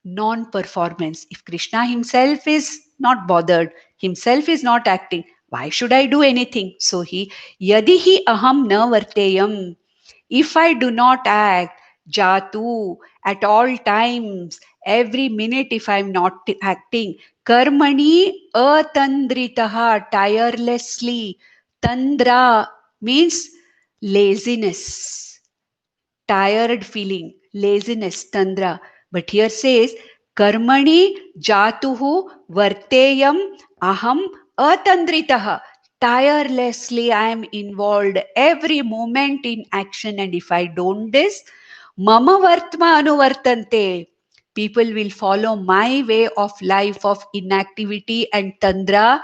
Speaker 1: non-performance. If Krishna himself is not bothered, himself is not acting, why should I do anything? So yadihi aham na varteyam. If I do not act, jatu, at all times, every minute if I am not acting, karmani atandritaha, tirelessly, tandra means laziness, tired feeling, laziness, tandra. But here says, karmani jatuhu varteyam aham atandritaha. Tirelessly I am involved every moment in action, and if I don't this, mama vartma anuvartante. People will follow my way of life of inactivity and tandra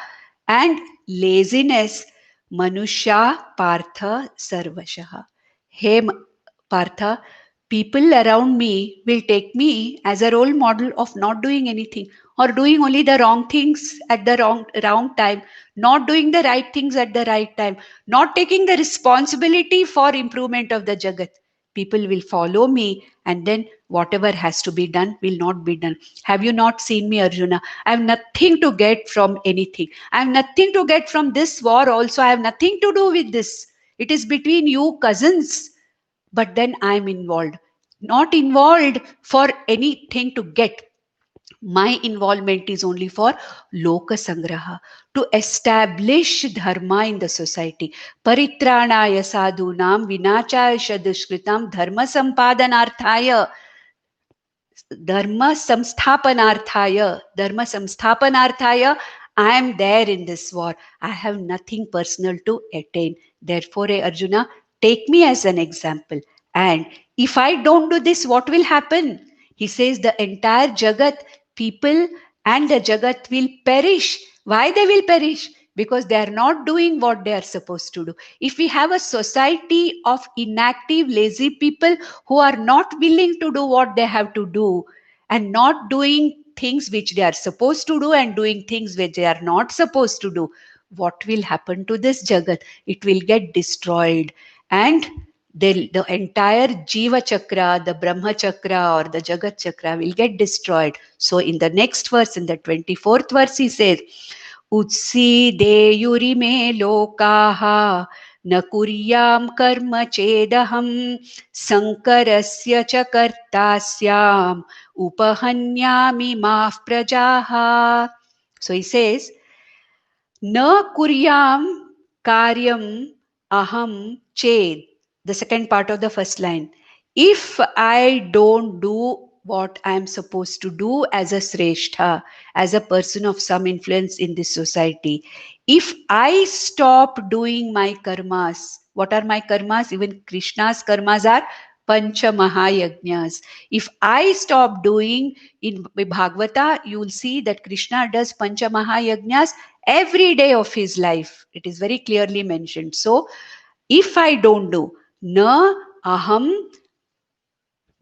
Speaker 1: and laziness. Manushya partha sarvashaha. Hey Partha, people around me will take me as a role model of not doing anything or doing only the wrong things at the wrong time, not doing the right things at the right time, not taking the responsibility for improvement of the Jagat. People will follow me, and then whatever has to be done will not be done. Have you not seen me, Arjuna? I have nothing to get from anything. I have nothing to get from this war also. I have nothing to do with this. It is between you cousins, but then I'm involved. Not involved for anything to get. My involvement is only for loka sangraha, to establish dharma in the society. Paritranaya sadhunam vinachaya dushkritam dharma sampadanarthaya. Dharma samsthapanarthaya, I am there in this war. I have nothing personal to attain. Therefore, Arjuna, take me as an example. And if I don't do this, what will happen? He says the entire Jagat, people and the Jagat will perish. Why they will perish? Because they are not doing what they are supposed to do. If we have a society of inactive, lazy people who are not willing to do what they have to do and not doing things which they are supposed to do and doing things which they are not supposed to do, what will happen to this Jagat? It will get destroyed. And the entire Jiva Chakra, the Brahma Chakra or the Jagat Chakra will get destroyed. So in the next verse, in the 24th verse, he says, Utsideyurime lokaha न कुर्याम कर्म चेदहम संकरस्य च कर्ता स्याम उपहन्यामि माः प्रजाः. So he says, Na kuryam karyam aham ched. The second part of the first line. If I don't do what I am supposed to do as a sreshtha, as a person of some influence in this society, if I stop doing my karmas, what are my karmas? Even Krishna's karmas are Pancha Mahayajnas. If I stop doing, in Bhagavata, you will see that Krishna does Pancha Mahayajnas every day of his life. It is very clearly mentioned. So, if I don't do, na aham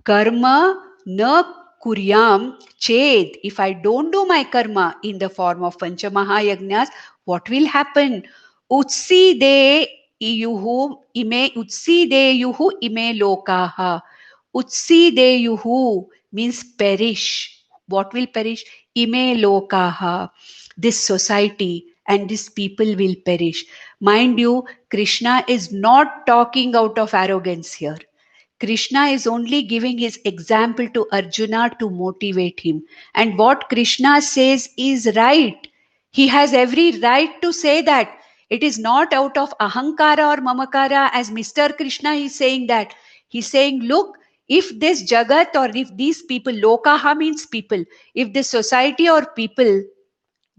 Speaker 1: karma na kuryam ched, if I don't do my karma in the form of Pancha Mahayajnas, what will happen? Utside yuhu ime lokaha. Utsideyuhu means perish. What will perish? Ime lokaha. This society and these people will perish. Mind you, Krishna is not talking out of arrogance here. Krishna is only giving his example to Arjuna to motivate him. And what Krishna says is right. He has every right to say that. It is not out of ahankara or mamakara, as Mr. Krishna is saying that. He's saying, look, if this jagat or if these people, lokaha means people, if this society or people,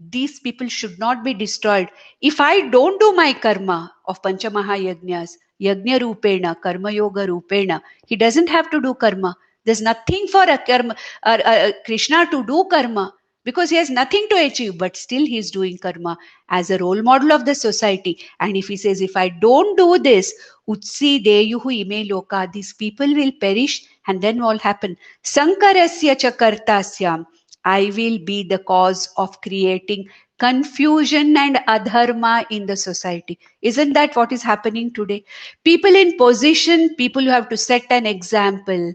Speaker 1: these people should not be destroyed. If I don't do my karma of Panchamahayajnas, Yajna Rupena, Karma Yoga Rupena, he doesn't have to do karma. There's nothing for a karma, Krishna to do karma because he has nothing to achieve, but still he is doing karma as a role model of the society. And if he says, if I don't do this, Utsi Deyuhu Ime Loka, these people will perish, and then what will happen? Sankarasya Chakartasyam. I will be the cause of creating confusion and adharma in the society. Isn't that what is happening today? People in position, people who have to set an example,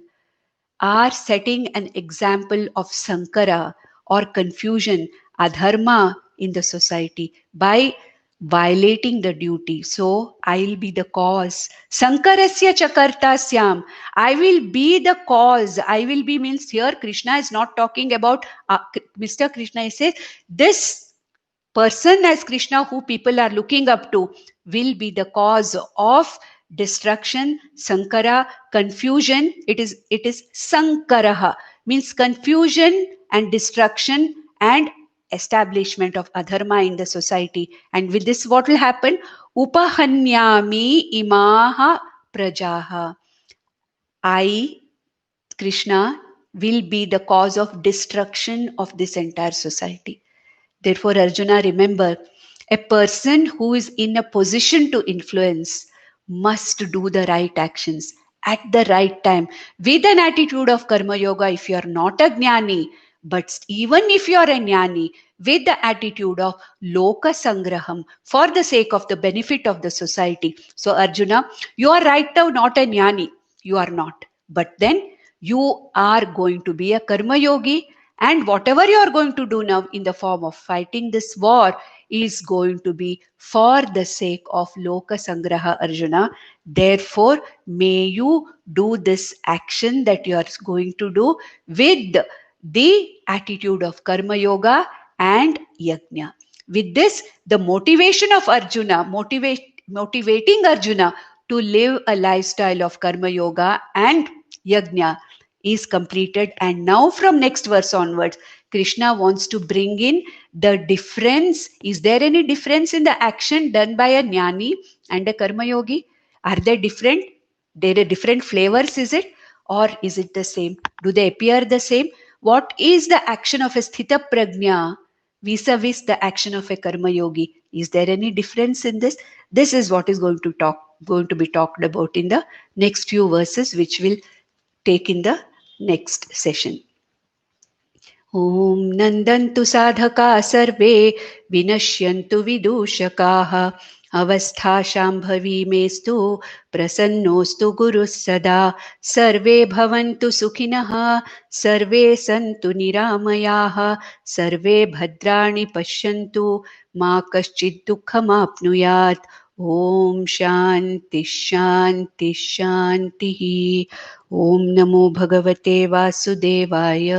Speaker 1: are setting an example of sankara or confusion, adharma in the society by violating the duty. So I'll be the cause. Sankarasya chakartasyam. I will be the cause. I will be means here Krishna is not talking about Mr. Krishna. He says this person as Krishna who people are looking up to will be the cause of destruction, sankara, confusion. It is sankaraha, means confusion and destruction and establishment of adharma in the society. And with this, what will happen? Upahanyami imaha prajaha. I, Krishna, will be the cause of destruction of this entire society. Therefore, Arjuna, remember, a person who is in a position to influence must do the right actions at the right time with an attitude of karma yoga. If you are not a jnani, but even if you are a jnani, with the attitude of loka sangraham for the sake of the benefit of the society. So, Arjuna, you are right now not a jnani. You are not. But then you are going to be a karma yogi, and whatever you are going to do now in the form of fighting this war is going to be for the sake of Loka Sangraha, Arjuna. Therefore, may you do this action that you are going to do with the attitude of Karma Yoga and Yajna. With this, the motivation of Arjuna, motivating Arjuna to live a lifestyle of Karma Yoga and Yajna is completed. And now from next verse onwards, Krishna wants to bring in the difference. Is there any difference in the action done by a jnani and a karma yogi? Are they different? There are different flavors, is it? Or is it the same? Do they appear the same? What is the action of a sthita prajna vis-a-vis the action of a karma yogi? Is there any difference in this? This is what is going to be talked about in the next few verses, which will take in the next session. Om Nandantu Sadhaka Sarve Vinashyantu Vidushakaha Avastha Shambhavi Mestu Prasannostu Guru Sada Sarve Bhavantu Sukhinaha Sarve Santu Niramayaha Sarve Bhadrani Pashyantu Ma Kaschid Dukham Apnuyat. ॐ शान्ति शान्ति शान्तिः. ॐ नमो भगवते वासुदेवाय.